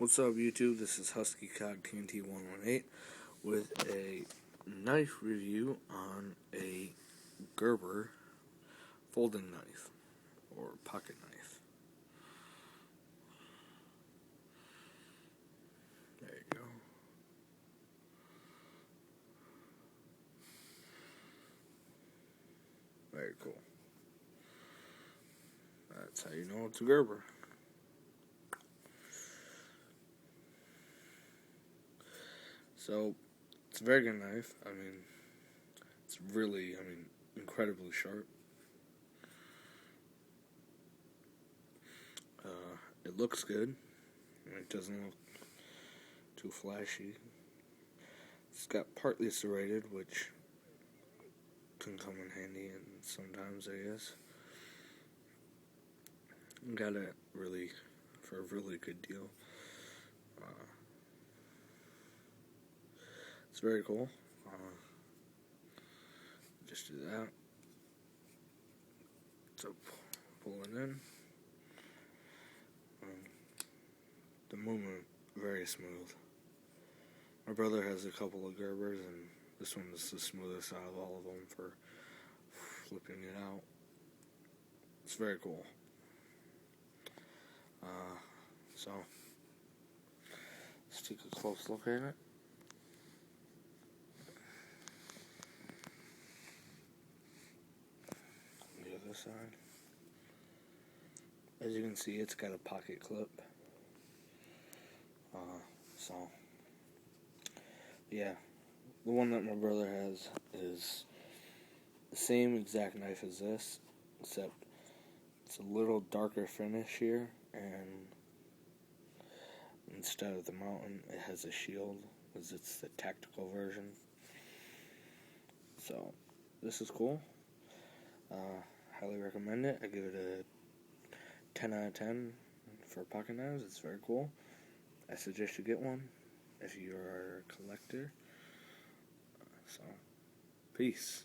What's up, YouTube? This is Husky Cog TNT 118 with a knife review on a Gerber folding knife or pocket knife. There you go. Very cool. That's how you know it's a Gerber. So, it's a very good knife. It's really, incredibly sharp. It looks good. It doesn't look too flashy. It's got partly serrated, which can come in handy and sometimes, I guess. Got it really for a really good deal. It's very cool. Just do that. So pull it in. The movement very smooth. My brother has a couple of Gerbers, and this one is the smoothest out of all of them for flipping it out. It's very cool. So let's take a close look at it. The other side. As you can see, it's got a pocket clip. Yeah, the one that my brother has is the same exact knife as this, except it's a little darker finish here, and instead of the mountain, it has a shield, because it's the tactical version. So, this is cool. Highly recommend it. I give it a 10 out of 10 for pocket knives. It's very cool. I suggest you get one if you are a collector. So, peace.